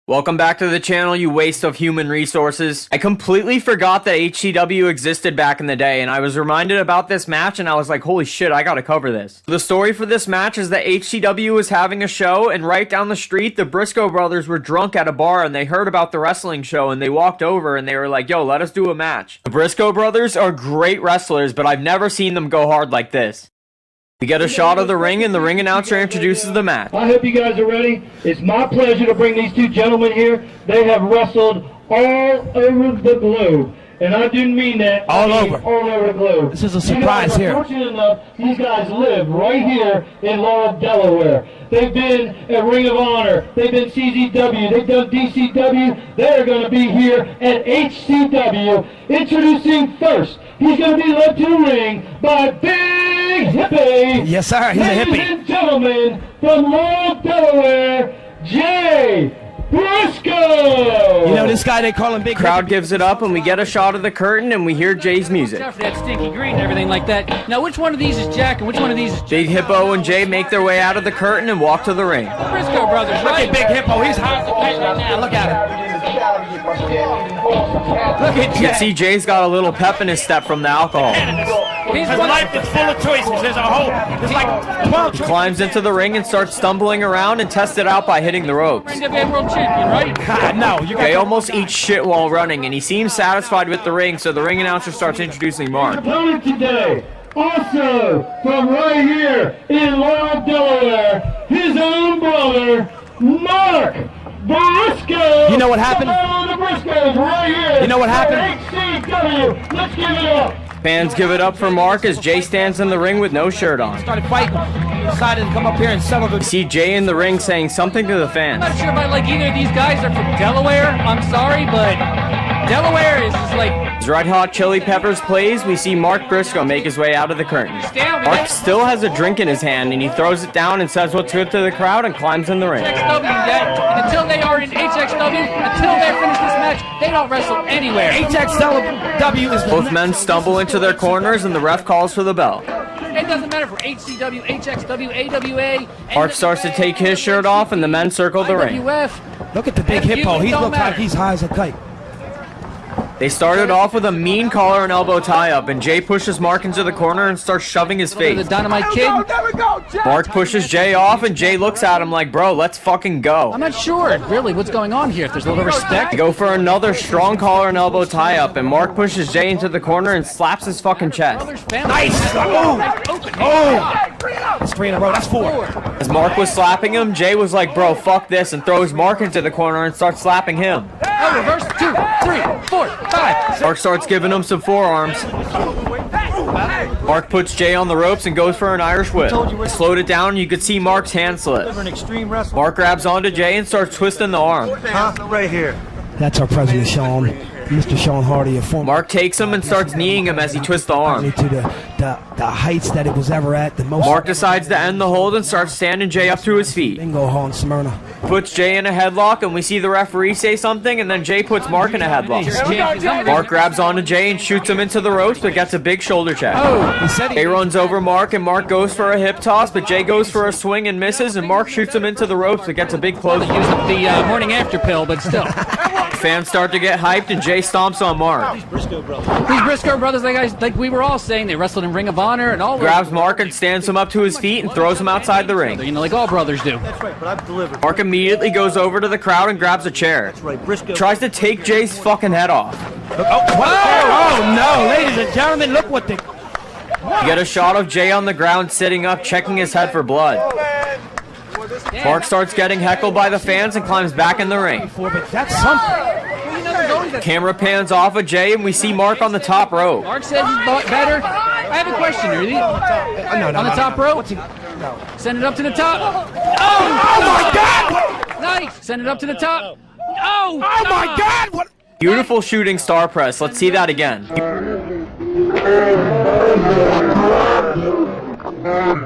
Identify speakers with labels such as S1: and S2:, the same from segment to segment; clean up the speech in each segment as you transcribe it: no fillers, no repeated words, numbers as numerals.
S1: Welcome back to the channel, you waste of human resources. I completely forgot that HCW existed back in the day, and I was reminded about this match, and I was like, holy shit, I gotta cover this. The story for this match is that HCW was having a show, and right down the street, the Briscoe brothers were drunk at a bar, and they heard about the wrestling show, and they walked over, and they were like, yo, let us do a match. The Briscoe brothers are great wrestlers, but I've never seen them go hard like this. We get a shot of the ring, and the ring announcer introduces the match.
S2: I hope you guys are ready. It's my pleasure to bring these two gentlemen here. They have wrestled all over the globe. And I didn't mean that. All over the globe.
S3: This is a surprise here.
S2: Fortunate enough, these guys live right here in Laurel, Delaware. They've been at Ring of Honor. They've been CZW. They've done DCW. They're going to be here at HCW. Introducing first, he's going to be led to the ring by Big Hippie.
S3: Yes, sir. He's a hippie.
S2: Ladies and gentlemen, from Laurel, Delaware, Jay Briscoe!
S3: You know this guy, they call him Big
S1: Crowd gives it up, and we get a shot of the curtain, and we hear Jay's music.
S4: After that stinky green and everything like that. Now, which one of these is Jack and which one of these is
S1: Big Hippo and Jay make their way out of the curtain and walk to the ring.
S4: the Briscoe brothers,
S3: Look
S4: right?
S3: at Big Hippo. He's hot as a kite right now. Look at him. Look at
S1: You can
S3: Jay.
S1: see Jay's got a little pep in his step from the alcohol.
S4: He's
S3: His
S4: one
S3: life is full of choices. There's a whole, there's like 12
S1: He
S3: choices.
S1: climbs into the ring and starts stumbling around and tests it out by hitting the ropes.
S4: NWA world champion, right?
S3: God, no, you
S1: Jay
S3: got
S1: almost eats shit while running, and he seems satisfied with the ring, so the ring announcer starts introducing Mark.
S2: Opponent today, also from right here in Laurel, Delaware, his own brother, Mark Briscoe.
S3: You know what happened?
S2: The Briscoes right here.
S3: You know what happened?
S2: HCW. Let's give it up.
S1: Fans give it up for Mark as Jay stands in the ring with no shirt on.
S3: started fighting. Decided to come up here and settle
S1: You
S3: the.
S1: see Jay in the ring saying something to the
S4: I'm
S1: fans.
S4: not sure if I like either of these guys are from Delaware. I'm sorry, but Delaware is just like
S1: As Red Hot Chili Peppers plays, we see Mark Briscoe make his way out of the curtain.
S4: down.
S1: Mark still has a drink in his hand, and he throws it down and says what's good to the crowd and climbs in the ring.
S4: HXW, that until they are in HXW, until they finish this match, they don't wrestle anywhere.
S3: HXW is the
S1: Both men stumble into their corners, and the ref calls for the bell.
S4: It doesn't matter for HCW, HXW, AWA.
S1: Mark starts to take his shirt off, and the men circle the ring.
S4: IWF.
S3: Look at the Big
S4: You,
S3: Hippo.
S4: it
S3: He
S4: don't
S3: looks like
S4: matter.
S3: he's high as a kite.
S1: They started off with a mean collar and elbow tie-up, and Jay pushes Mark into the corner and starts shoving his
S4: The
S1: face.
S4: Dynamite Kid.
S1: Mark pushes Jay off, and Jay looks at him like, bro, let's fucking go.
S4: I'm not sure really what's going on here. If there's a little respect.
S1: They go for another strong collar and elbow tie-up, and Mark pushes Jay into the corner and slaps his fucking chest.
S4: Brothers, family.
S3: Nice. Oh. That's 3 in a row. That's 4.
S1: As Mark was slapping him, Jay was like, bro, fuck this, and throws Mark into the corner and starts slapping him.
S4: Oh, reverse. 2, 3, 4, 5.
S1: Mark starts giving him some forearms. Mark puts Jay on the ropes and goes for an Irish whip. Slowed it down, and you could see Mark's hand slip. Mark grabs onto Jay and starts twisting the arm.
S2: Right here.
S3: That's our president, Sean. Mr. Sean Hardy, a former.
S1: Mark takes him and starts kneeing him as he twists the arm.
S3: To the heights that it was ever at. The most.
S1: Mark decides to end the hold and starts standing Jay up to his feet.
S3: Bingo hall in Smyrna.
S1: Puts Jay in a headlock, and we see the referee say something, and then Jay puts Mark in a headlock. Mark grabs onto Jay and shoots him into the ropes, but gets a big shoulder check.
S3: He said
S1: Jay runs over Mark, and Mark goes for a hip toss, but Jay goes for a swing and misses, and Mark shoots him into the ropes, but gets a big close.
S4: Use the morning after pill, but still.
S1: Fans start to get hyped, and Jay stomps on Mark.
S4: These Briscoe brothers, like we were all saying, they wrestled in Ring of Honor and all.
S1: Grabs Mark and stands him up to his feet and throws him outside the ring.
S4: You know, like all brothers do.
S2: That's right, but I've delivered.
S1: Mark immediately goes over to the crowd and grabs a chair.
S2: That's right, Briscoe.
S1: Tries to take Jay's fucking head off.
S3: Oh no, ladies and gentlemen, look what the.
S1: You get a shot of Jay on the ground sitting up, checking his head for blood. Mark starts getting heckled by the fans and climbs back in the ring.
S3: But that's something.
S1: Camera pans off of Jay, and we see Mark on the top rope.
S4: Mark said he's better. I have a question, Rudy. On the top rope. Send it up to the top.
S3: Oh my God!
S4: Nice. Send it up to the top. Oh.
S3: Oh my God! What?
S1: Beautiful shooting star press. Let's see that again.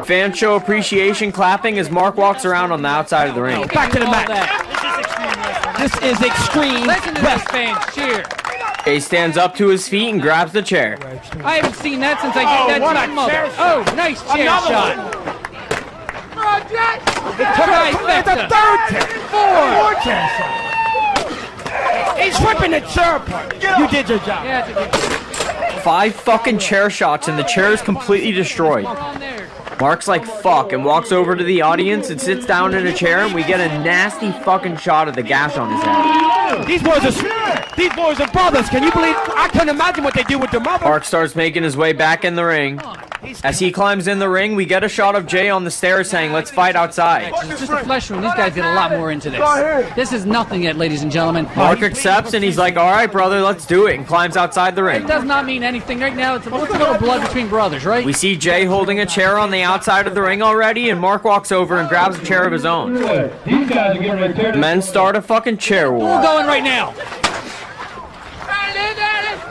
S1: Fans show appreciation clapping as Mark walks around on the outside of the ring.
S3: Back to the
S4: All
S3: match.
S4: that.
S3: This is extreme.
S4: Listen to this fans cheer.
S1: Jay stands up to his feet and grabs the chair.
S4: I haven't seen that since I did that
S3: what
S4: to
S3: a
S4: my mother.
S3: chair
S4: Oh, nice chair
S3: Another
S4: shot.
S3: The
S4: Trifecta.
S3: third chair. 4 chair shot. He's ripping the chair apart. You did your job.
S4: Yeah, it's a good
S1: 5 fucking chair shots and the chair is completely destroyed.
S4: on there.
S1: Mark's like, fuck, and walks over to the audience and sits down in a chair, and we get a nasty fucking shot of the gash on his head.
S3: These boys are brothers. Can you believe? I couldn't imagine what they do with their mother.
S1: Mark starts making his way back in the ring. As he climbs in the ring, we get a shot of Jay on the stairs saying, let's fight outside.
S4: It's just a flesh wound. These guys get a lot more into this. This is nothing yet, ladies and gentlemen.
S1: Mark accepts, and he's like, all right, brother, let's do it, and climbs outside the ring.
S4: It does not mean anything right now. It's a little blood between brothers, right?
S1: We see Jay holding a chair on the outside of the ring already, and Mark walks over and grabs a chair of his own.
S2: These guys are getting ready to tear this.
S1: Men start a fucking chair
S4: We're
S1: war.
S4: going right now.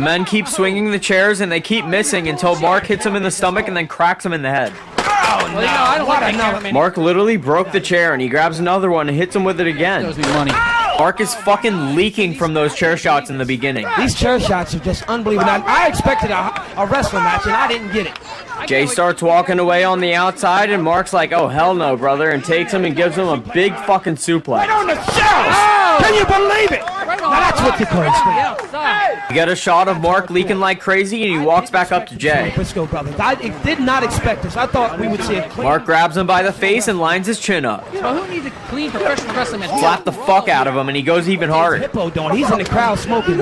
S1: Men keep swinging the chairs, and they keep missing until Mark hits him in the stomach and then cracks him in the head.
S4: Well, you know, I don't like that cameraman.
S1: Mark literally broke the chair, and he grabs another one and hits him with it again.
S4: Owes me money.
S1: Mark is fucking leaking from those chair shots in the beginning.
S3: These chair shots are just unbelievable. I expected a wrestling match, and I didn't get it.
S1: Jay starts walking away on the outside, and Mark's like, oh, hell no, brother, and takes him and gives him a big fucking suplex.
S3: Right on the shells! Can you believe it? Now that's what you call
S4: The
S3: it.
S4: outside.
S1: You get a shot of Mark leaking like crazy, and he walks back up to Jay.
S3: Briscoe brothers. I did not expect this. I thought we would see it clean.
S1: Mark grabs him by the face and lines his chin up.
S4: Well, who needs a clean professional wrestling match?
S1: Slap the fuck out of him, and he goes even harder.
S3: Hippo doing. He's in the crowd smoking.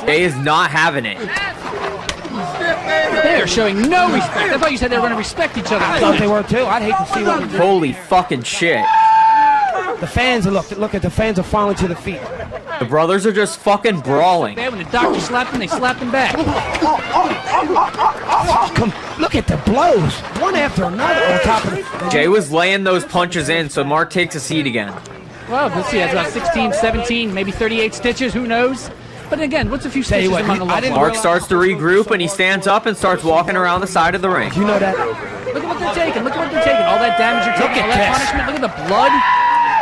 S1: Jay is not having it.
S4: They are showing no respect. I thought you said they were going to respect each other.
S3: I thought they were too. I'd hate to see what we do.
S1: Holy fucking shit.
S3: The fans are look at the fans are falling to the feet.
S1: The brothers are just fucking brawling.
S4: When the doctor slapped him, they slapped him back.
S3: Come, look at the blows, one after another on top of it.
S1: Jay was laying those punches in, so Mark takes a seat again.
S4: Well, let's see. That's about 16, 17, maybe 38 stitches. Who knows? But again, what's a few
S3: Tell you
S4: stitches
S3: what,
S4: among the
S3: I
S4: love
S3: didn't
S4: line?
S1: Mark starts to regroup, and he stands up and starts walking around the side of the ring.
S3: You know that?
S4: Look at what they're taking. Look at what they're taking. All that damage you're taking. All that punishment. Look at the blood.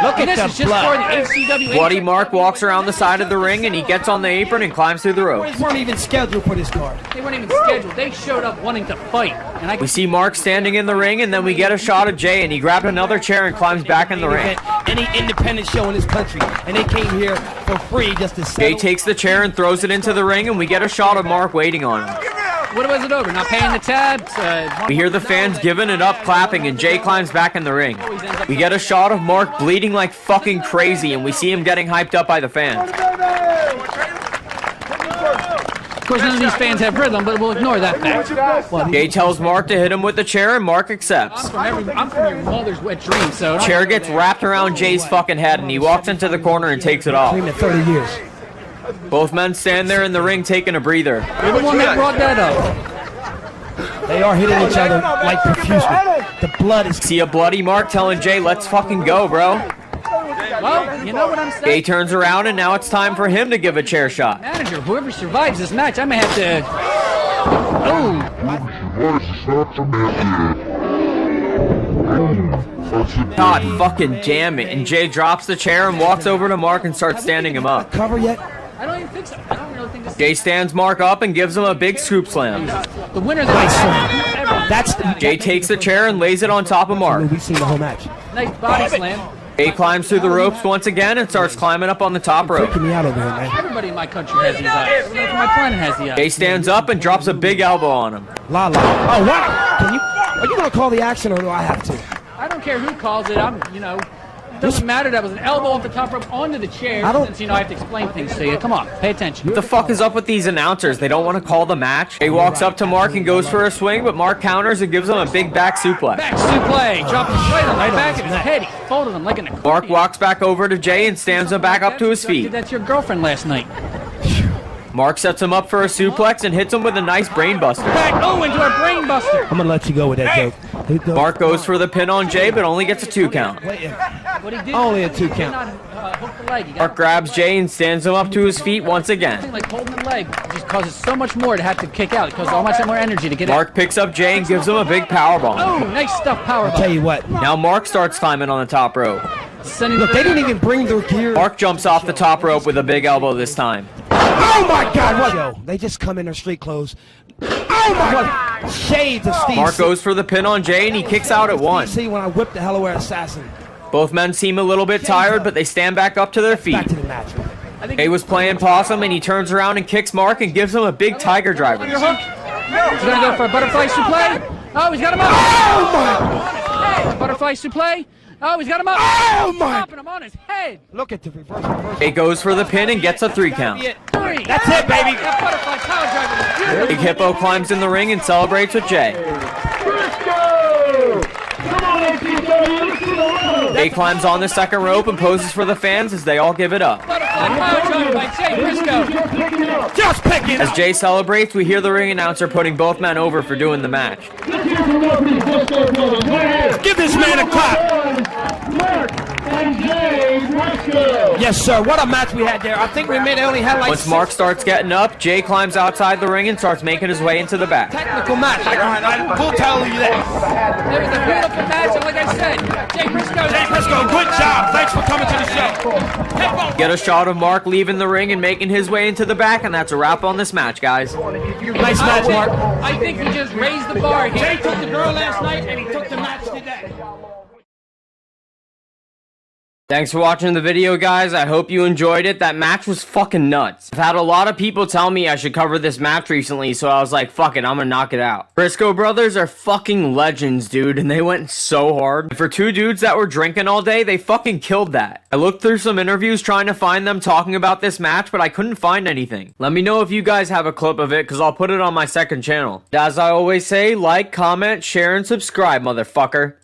S3: Look
S4: And
S3: at
S4: this
S3: the
S4: is just
S3: blood.
S4: for the HCW.
S1: Bloody Mark walks around the side of the ring, and he gets on the apron and climbs through the ropes.
S3: Boys weren't even scheduled for this card.
S4: They weren't even scheduled. They showed up wanting to fight. And
S1: We see Mark standing in the ring, and then we get a shot of Jay, and he grabbed another chair and climbs back in the ring.
S3: Any independent show in this country, and they came here for free just to
S1: Jay
S3: settle.
S1: takes the chair and throws it into the ring, and we get a shot of Mark waiting on him.
S4: what was it over? Not paying the tabs?
S1: We hear the fans giving it up, clapping, and Jay climbs back in the ring. We get a shot of Mark bleeding like fucking crazy, and we see him getting hyped up by the fans.
S4: Of course, none of these fans have rhythm, but we'll ignore that fact.
S1: Jay tells Mark to hit him with the chair, and Mark accepts.
S4: I'm from your mother's wet dream, so...
S1: Chair gets wrapped around Jay's fucking head, and he walks into the corner and takes it off.
S3: Dreamed it 30 years.
S1: Both men stand there in the ring taking a breather.
S4: You're the one that brought that up.
S3: They are hitting each other like profusely. The blood is.
S1: See a bloody Mark telling Jay, let's fucking go, bro.
S4: Well, you know what I'm
S1: Jay
S4: saying?
S1: turns around, and now it's time for him to give a chair shot.
S4: Manager, whoever survives this match, I may have to...
S1: God fucking damn it. And Jay drops the chair and walks over to Mark and starts standing him up.
S3: Cover yet?
S4: I don't even think so. I don't really think this...
S1: Jay stands Mark up and gives him a big scoop slam.
S4: The winner of the
S3: Nice
S4: match...
S3: slam. That's the.
S1: Jay takes the chair and lays it on top of Mark.
S3: We've seen the whole match.
S4: Nice body slam.
S1: Jay climbs through the ropes once again and starts climbing up on the top rope.
S3: Freaking me out over here, man.
S4: Everybody in my country has these eyes. Everybody from my planet has the eyes.
S1: Jay stands up and drops a big elbow on him.
S3: La la. Oh wow. Can you? Are you gonna call the action or do I have to?
S4: I don't care who calls it. It doesn't matter. That was an elbow off the top rope onto the chair.
S3: I don't-
S4: Since, I have to explain things to you. Come on, pay attention.
S1: What the fuck is up with these announcers? They don't want to call the match. Jay walks up to Mark and goes for a swing, but Mark counters and gives him a big back suplex.
S4: Back suplex. Dropped him right on the back of his head. He folded him like an accordion.
S1: Mark walks back over to Jay and stands him back up to his feet.
S4: Did that to your girlfriend last night.
S1: Mark sets him up for a suplex and hits him with a nice brain buster.
S4: Back, into a brain buster.
S3: I'm gonna let you go with that joke.
S1: Mark goes for the pin on Jay, but only gets a 2 count.
S3: Wait,
S4: What he did,
S3: Only a 2
S4: he did
S3: count.
S4: not, hook the leg. He got
S1: Mark grabs Jay and stands him up to his feet once again.
S4: like holding the leg. It just causes so much more to have to kick out. It causes so much more energy to get
S1: Mark picks up Jay and gives him a big powerbomb.
S4: out. Oh, nice stuff, power
S3: Tell you what.
S1: Now Mark starts climbing on the top rope.
S3: Look, they didn't even bring their gear.
S1: Mark jumps off the top rope with a big elbow this time.
S3: Oh my God! What? Yo, they just come in their street clothes. Oh my God! Shades of Steve.
S1: Mark goes for the pin on Jay and he kicks out at 1.
S3: See when I whipped the Hellaware Assassin.
S1: Both men seem a little bit tired, but they stand back up to their feet.
S3: Back to the match.
S1: Jay was playing possum, and he turns around and kicks Mark and gives him a big tiger driver.
S4: He's gonna go for a butterfly suplex. Oh, he's got him up.
S3: Oh my!
S4: Butterfly suplex. Oh, he's got him up.
S3: Oh my!
S4: Stomping him on his head.
S3: Look at the reverse.
S1: Jay goes for the pin and gets a 3 count.
S4: Three.
S3: That's it, baby.
S4: That butterfly power driver was beautiful.
S1: Big Hippo climbs in the ring and celebrates with Jay.
S2: Briscoe! Come on, HCW, let's see the love.
S1: Jay climbs on the second rope and poses for the fans as they all give it up.
S4: Butterfly power driver by Jay Briscoe.
S2: Just pick it up.
S3: Just pick it
S1: As
S3: up.
S1: Jay celebrates, we hear the ring announcer putting both men over for doing the match.
S2: Let's hear from both of these Briscoe brothers. Right here.
S3: Give this man a clap.
S2: Mark and Jay Briscoe.
S3: Yes, sir. What a match we had there. I think we only had like
S1: Once Mark starts getting up, Jay climbs outside the ring and starts making his way into the back.
S3: technical match. I will tell you that.
S4: It was a beautiful match, and like I said, Jay Briscoe.
S3: Jay Briscoe, good job. Thanks for coming to the show.
S1: Get a shot of Mark leaving the ring and making his way into the back, and that's a wrap on this match, guys.
S3: Nice match, Mark.
S4: I think he just raised the bar here.
S3: Jay took the girl last night, and he took the match today.
S1: Thanks for watching the video, guys. I hope you enjoyed it. That match was fucking nuts. I've had a lot of people tell me I should cover this match recently, so I was like, fuck it, I'm gonna knock it out. Briscoe brothers are fucking legends, dude, and they went so hard. And for 2 dudes that were drinking all day, they fucking killed that. I looked through some interviews trying to find them talking about this match, but I couldn't find anything. Let me know if you guys have a clip of it, because I'll put it on my second channel. As I always say, like, comment, share, and subscribe, motherfucker.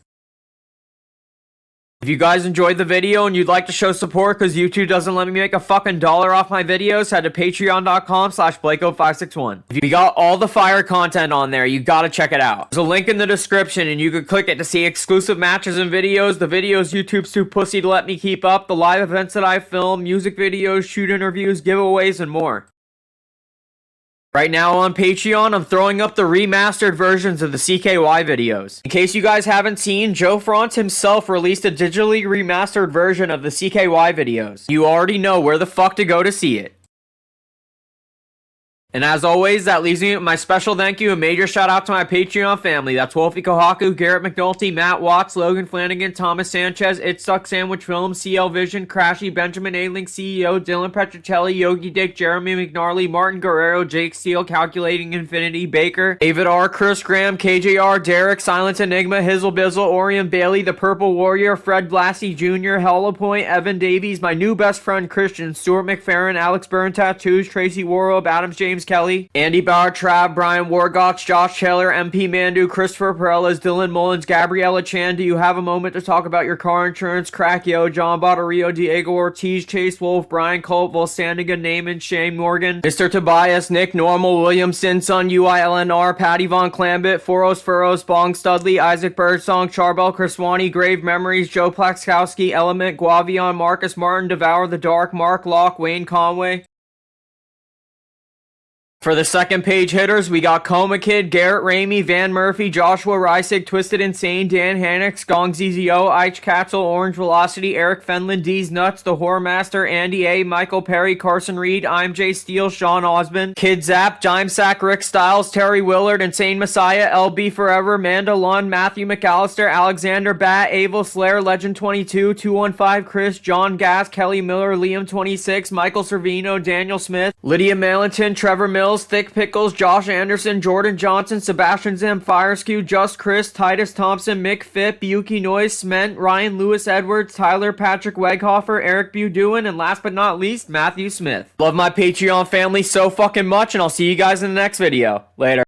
S1: If you guys enjoyed the video and you'd like to show support because YouTube doesn't let me make a fucking dollar off my videos, head to patreon.com/Blako561. If you got all the fire content on there, you gotta check it out. There's a link in the description and you can click it to see exclusive matches and videos, the videos YouTube's too pussy to let me keep up, the live events that I film, music videos, shoot interviews, giveaways, and more. Right now on Patreon, I'm throwing up the remastered versions of the CKY videos. In case you guys haven't seen, Joe Frantz himself released a digitally remastered version of the CKY videos. You already know where the fuck to go to see it. And as always, that leaves me with my special thank you and major shout out to my Patreon family. That's Wolfie Kohaku, Garrett McNulty, Matt Watts, Logan Flanagan, Thomas Sanchez, It Stuck Sandwich Films, CL Vision, Crashy, Benjamin A-Link, CEO, Dylan Petricelli, Yogi Dick, Jeremy McNarley, Martin Guerrero, Jake Steele, Calculating Infinity, Baker, David R, Chris Graham, KJR, Derek, Silent Enigma, Hizzle Bizzle, Orion Bailey, The Purple Warrior, Fred Blassie Jr., Hello Point, Evan Davies, my new best friend Christian, Stuart McFerrin, Alex Byrne Tattoos, Tracy Warrow, Adams James Kelly, Andy Bauer, Trav, Brian Wargotch, Josh Taylor, MP Mandu, Christopher Perellas, Dylan Mullins, Gabriella Chan. Do you have a moment to talk about your car insurance? Crack Yo, John Botterio, Diego Ortiz, Chase Wolf, Brian Colt, Volsandiga, Naaman, Shane Morgan, Mr. Tobias, Nick Normal, Williamson, Son, UILNR, Patty Von Clambit, Foros Furrows, Bong Studley, Isaac Birdsong, Charbel Kriswani, Grave Memories, Joe Plaxkowski, Element, Guavion, Marcus Martin, Devour the Dark, Mark Locke, Wayne Conway. For the second page hitters, we got Coma Kid, Garrett Ramey, Van Murphy, Joshua Reisig, Twisted Insane, Dan Hannix, Gong ZZO, Eich Katzel, Orange Velocity, Eric Fenlon, D's Nuts, The Horror Master, Andy A, Michael Perry, Carson Reed, I'm Jay Steele, Sean Osmond, Kid Zap, Dime Sack, Rick Styles, Terry Willard, Insane Messiah, LB Forever, Manda Lund, Matthew McAllister, Alexander Bat, Abel Slayer, Legend 22, 215 Chris, John Gass, Kelly Miller, Liam 26, Michael Servino, Daniel Smith, Lydia Malinton, Trevor Mills, Thick Pickles, Josh Anderson, Jordan Johnson, Sebastian Zim, Fireskew, Just Chris, Titus Thompson, Mick Phipp, Yuki Noise, Sment, Ryan Lewis Edwards, Tyler Patrick Weghofer, Eric Buduin, and last but not least, Matthew Smith. Love my Patreon family so fucking much, and I'll see you guys in the next video. Later.